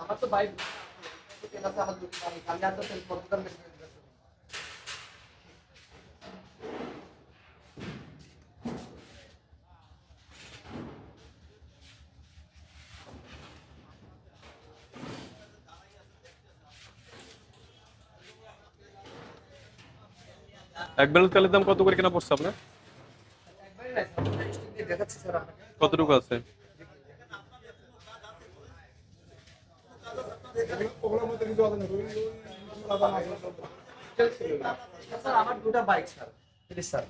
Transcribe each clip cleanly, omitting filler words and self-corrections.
আমার তো বাইক তেল আছে, আমার দুটো বাইক, আমি আর তো তেল কতক্ষণ বেশি এক ব্যারেল তেলের দাম কত করে কেনা পড়ছে আপনার? একবারই নাই স্যার, স্টিক দিয়ে দেখাচ্ছি স্যার আপনাকে। কতটুকু আছে? স্যার আমার দুটো বাইক স্যার, প্লিজ স্যার।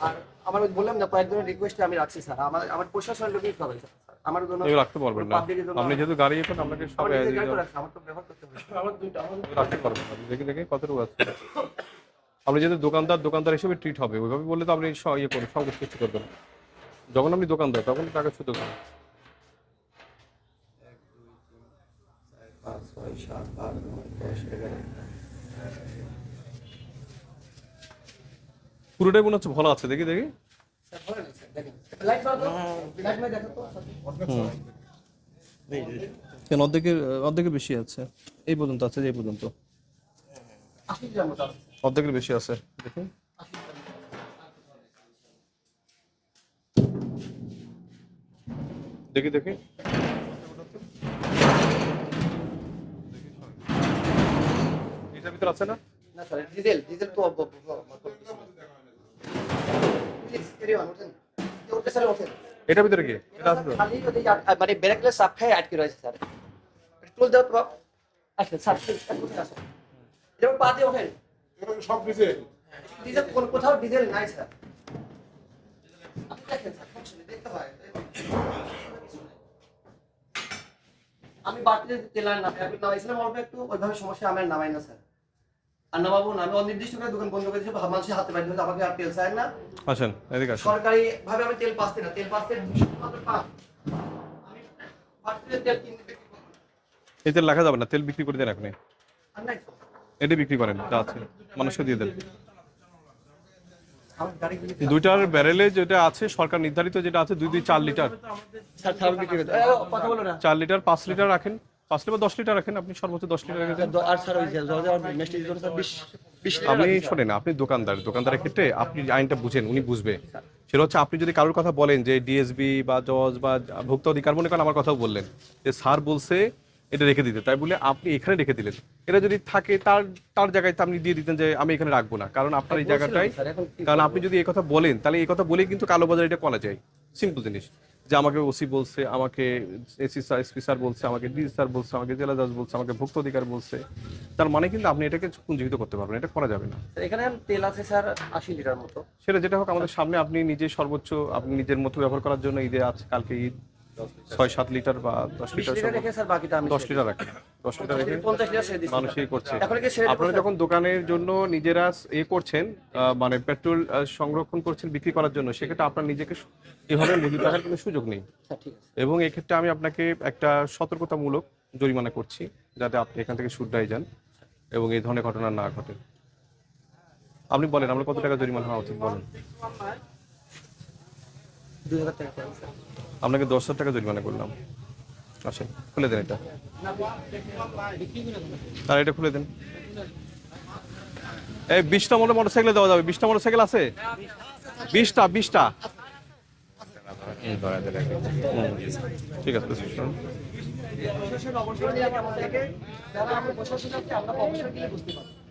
আর আমার বললাম না কয়েকজনের রিকোয়েস্টে আমি রাখছি স্যার, আমার প্রশাসন লোকই হবে স্যার, আমার জন্য এগুলো রাখতে পারবেন না পাবলিকের জন্য আপনি, যেহেতু গাড়ি এখন আপনাকে সব আমার নিজের গাড়ি তো রাখছি, আমার তো ব্যবহার করতে হবে। আমার দুটো রাখতে পারবেন না। দেখে দেখে কতটুকু আছে। আপনি যেহেতু দোকানদার হিসেবে ট্রিট হবে, ওইভাবে বললে তো আপনি ইয়ে করবেন, সংকোচ সৃষ্টি করবেন। যখন আপনি দোকানদার তখন টাকা শুধু করেন। 5, 6, 7, 8, 9, 10, 11 পুরোটাই মনে হচ্ছে ভালো আছে। দেখি দেখি স্যার বলেন স্যার, দেখেন লাইট মারো তো, লাইট মেরে দেখো তো কেন অর্ধেকের বেশি আছে, এই পর্যন্ত আছে, এই পর্যন্ত 80 গ্রাম মতো আছে। অর্ধেকের বেশি আছে। দেখুন দেখি দেখি এটার ভিতর আছে না? না স্যার ডিজেল তো প্লিজ ক্যারি অন, ওঠেন ওঠে স্যার, ওঠেন। এটার ভিতরে কি এটা আছে তো? খালি ওই মানে ব্রেকলে সাপ খায় আটকে রয়েছে স্যার, টুল দাও তো বাপ। আচ্ছা স্যার প্লিজ উঠে আসুন, যেমন পা দিয়ে ওঠেন। সব ডিজেল ডিজেল কোথাও ডিজেল নাই স্যার, আপনি দেখেন স্যার, দেখতে হয়। আমি বাড়িতে তেল আর নামাই, আপনি নামাইছিলাম অল্প একটু, ওইভাবে সমস্যা আমার নামাই না স্যার। আর নামাবো না, আমি অনির্দিষ্ট করে দোকান বন্ধ করে দিয়েছি, মানুষের হাতে বাইরে আমাকে আর তেল চায় না। আসেন এদিকে আসেন। সরকারি ভাবে আমি তেল পাচ্ছি না, তেল পাচ্ছি 200 টাকা পাঁচ। আমি বাড়িতে তেল কিনতে বিক্রি করবো না। এই তেল রাখা যাবে না, তেল বিক্রি করে দেন আপনি। আর নাই তো। এটা বিক্রি করেন, যা আছে মানুষকে দিয়ে দেন। আমার গাড়িগুলি দুইটার ব্যারেলে যেটা আছে সরকার নির্ধারিত, যেটা আছে 2-4 লিটার, স্যার খারাপ বিক্রি করতে কথা বলো না। 4 লিটার 5 লিটার রাখেন, 5 লিটার 10 লিটার রাখেন, আপনি সর্বোচ্চ 10 লিটার রেখে দেন। আর স্যার ওই যে মেস্টেজ জন্য স্যার 20 আপনি শোনেন, আপনি দোকানদারের ক্ষেত্রে আপনি আইনটা বুঝেন, উনি বুঝবে। সেটা হচ্ছে আপনি যদি কারোর কথা বলেন যে ডিএসবি বা জজ বা ভোক্তা অধিকার, মনে করেন আমার কথাও বললেন যে স্যার বলছে এটা রেখে দিতে, তাই বলে আপনি এখানে রেখে দিলেন। এটা যদি থাকে তার জায়গায় আপনি দিয়ে দিতেন যে আমি এখানে রাখবো না, কারণ আপনার এই জায়গাটাই, কারণ আপনি যদি এই কথা বলেন তাহলে এই কথা বলেই কিন্তু কালোবাজার এটা করা যায়। সিম্পল জিনিস, যে আমাকে ওসি বলছে, আমাকে এসপি স্যার বলছে, আমাকে ডিসি স্যার বলছে, আমাকে জেলা জজ বলছে, আমাকে ভোক্তা অধিকার বলছে, তার মানে কিন্তু আপনি এটাকে পুঞ্জীভূত করতে পারবেন, এটা করা যাবে না। এখানে তেল আছে স্যার 80 লিটার মতো। সেটা যেটা হোক, আমাদের সামনে আপনি নিজে সর্বোচ্চ আপনি নিজের মতো ব্যবহার করার জন্য ঈদে আছে, কালকে ঈদ, 6-7 লিটার বা 10 20 লিটার, লিটার রেখে স্যার বাকিটা আমি 10 লিটার রাখেন, 10 লিটার রেখে 50 লিটার ছেড়ে দিচ্ছি। মানুষই করছে। এখন কি ছেড়ে আপনারা যখন দোকানের জন্য নিজেরা করছেন, মানে পেট্রোল সংরক্ষণ করছেন বিক্রি করার জন্য, সেক্ষেত্রে আপনার নিজেকে এভাবে মজুদ রাখার কোনো সুযোগ নেই। স্যার ঠিক আছে। এবং এক্ষেত্রে আমি আপনাকে একটা সতর্কতামূলক জরিমানা করছি, যাতে আপনি এখান থেকে শুধরাই যান এবং এই ধরনের ঘটনা না ঘটে। আপনি বলেন আমরা কত টাকা জরিমানা হওয়া উচিত বলেন? 2000 টাকা স্যার। আপনাকে 10,000 টাকা জরিমানা করলাম। আসেন খুলে দেন এটা, আর এটা খুলে দেন। এই 20টা মোটরসাইকেলে দেওয়া যাবে? 20টা মোটরসাইকেল আছে? 20টা ঠিক আছে। প্রশাসন অবসর নিয়ে আমাদেরকে, যারা আমরা প্রশাসন আছে আমরা অবসর নিয়ে বুঝতে পারবো।